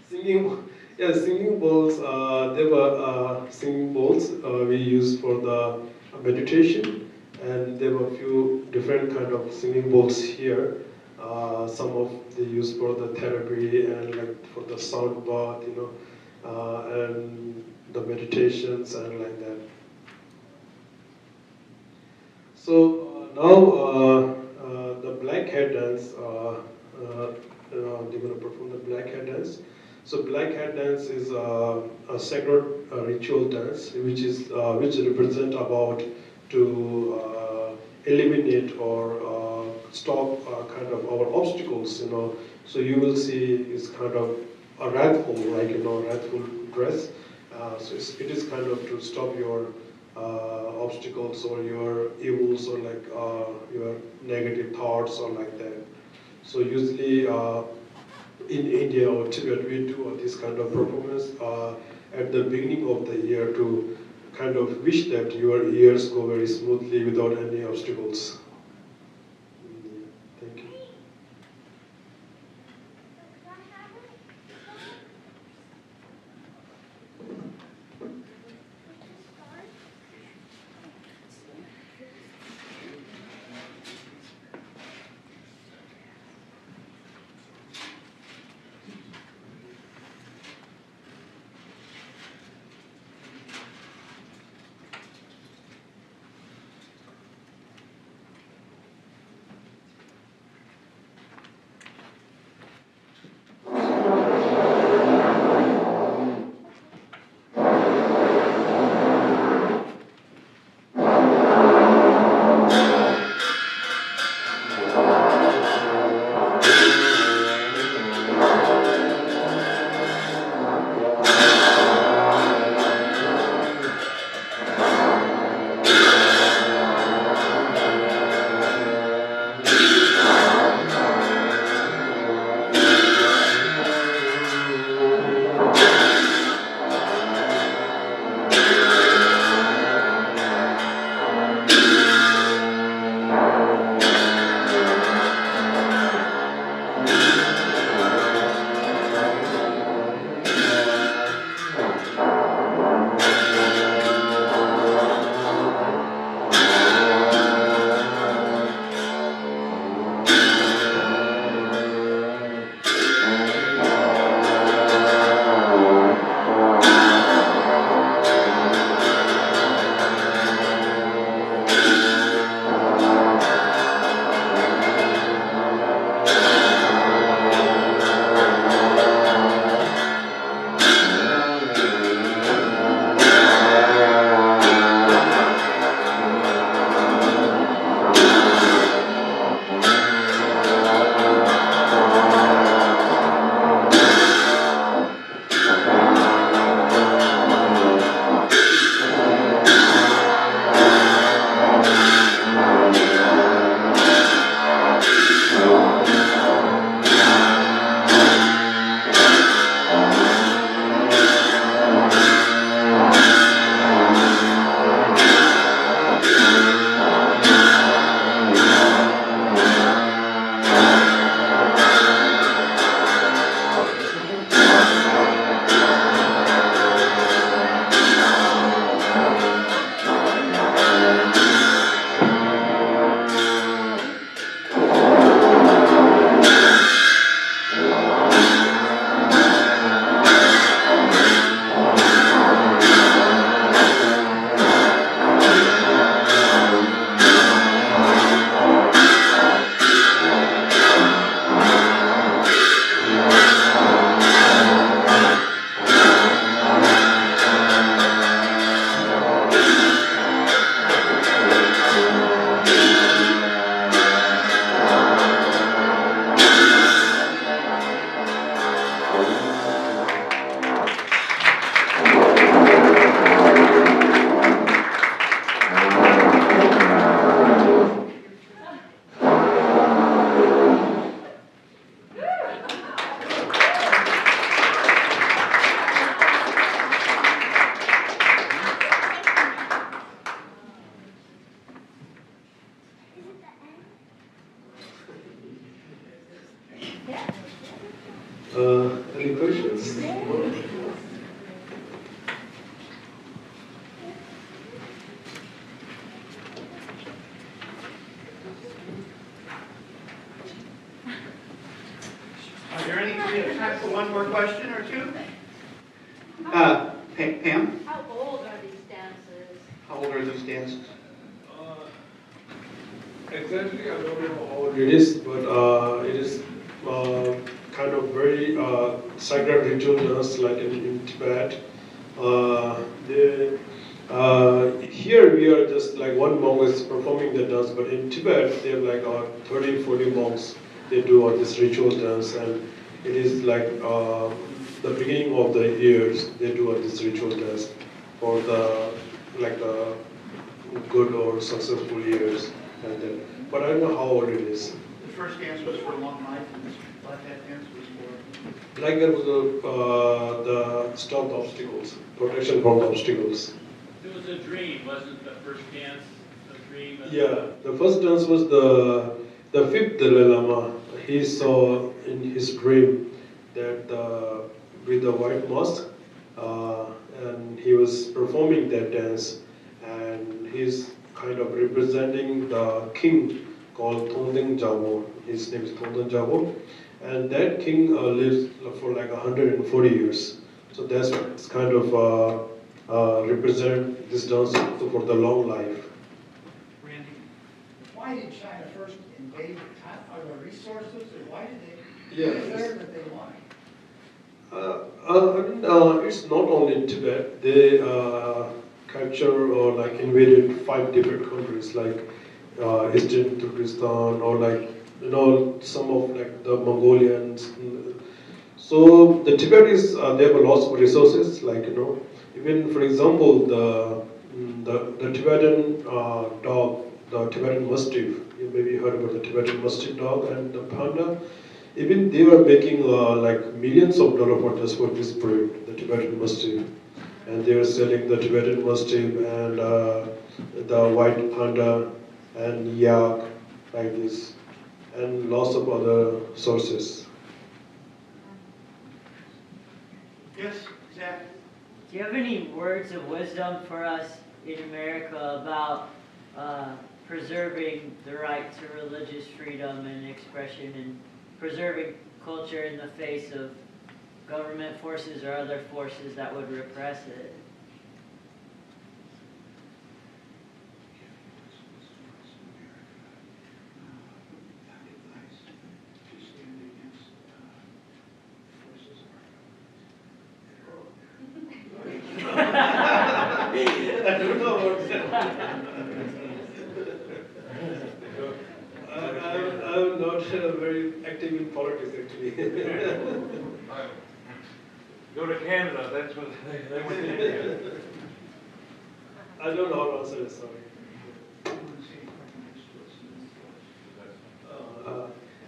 Singing bowls. There were singing bowls we used for the meditation, and there were a few different kind of singing bowls here. Some of they used for the therapy and like for the sound bath, you know, and the meditations and like that. So now the black hat dance. They're going to perform the black hat dance. So black hat dance is a sacred ritual dance, which represent about to eliminate or stop kind of our obstacles, you know. So you will see it's kind of a wrathful, like, you know, wrathful dress. So it is kind of to stop your obstacles or your evils or like your negative thoughts or like that. So usually in India or Tibet, we do this kind of performance at the beginning of the year to kind of wish that your years go very smoothly without any obstacles. Thank you. Any questions? Are there any, we have time for one more question or two? Pam, How old are these dances? how old are these dances? Exactly, I don't know how old it is, but it is kind of very sacred ritual dance like in Tibet. Here we are just like one monk is performing the dance, but in Tibet they have like 30, 40 monks. They do all this ritual dance, and it is like the beginning of the years. They do all this ritual dance for the like good or successful years. And then, but I don't know how old it is. The first dance was for long life, and this black hat dance was for... Like that was the stop the obstacles, protection from the obstacles. It was a dream, wasn't the first dance a dream? Yeah, the first dance was the fifth Dalai Lama. He saw in his dream that with the white mask, and he was performing that dance, and he's kind of representing the king called Thongdeng Jabo. His name is Thongdeng Jabo, and that king lives for like 140 years. So that's what's kind of represent this dance for the long life. Randy? Why did China first invade the resources, or why did they, Yeah. what is there that they want? It's not only in Tibet. They captured or like invaded 5 different countries, like Eastern Turkestan, or like some of like the Mongolians. So the Tibetis they have a lot of resources, like even for example the Tibetan dog, the Tibetan Mastiff. You maybe heard about the Tibetan Mastiff dog and the panda. Even they are making like millions of dollars for just for this breed, the Tibetan Mastiff, and they are selling the Tibetan Mastiff and the white panda and yak like this, and lots of other sources. Yes, Zach? Do you have any words of wisdom for us in America about preserving the right to religious freedom and expression, and preserving culture in the face of government forces or other forces that would repress it? I don't know what I'm not very active in politics actually. Go to Canada, that's what they went to India. I don't know how to answer this, sorry.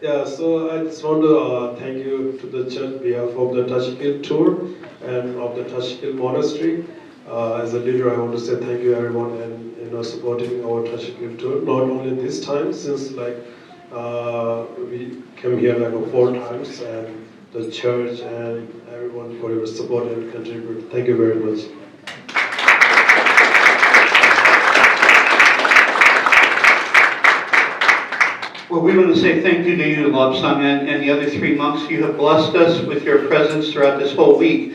Yeah, so I just want to thank you to the church behalf of the Kyil tour and of the Kyil monastery. As a leader, I want to say thank you everyone and supporting our Kyil tour. Not only this time, since like we came here like 4 times, and the church and everyone for your support and contribute. Thank you very much. Well, we want to say thank you to you, Lobsang, and the other 3 monks. You have blessed us with your presence throughout this whole week.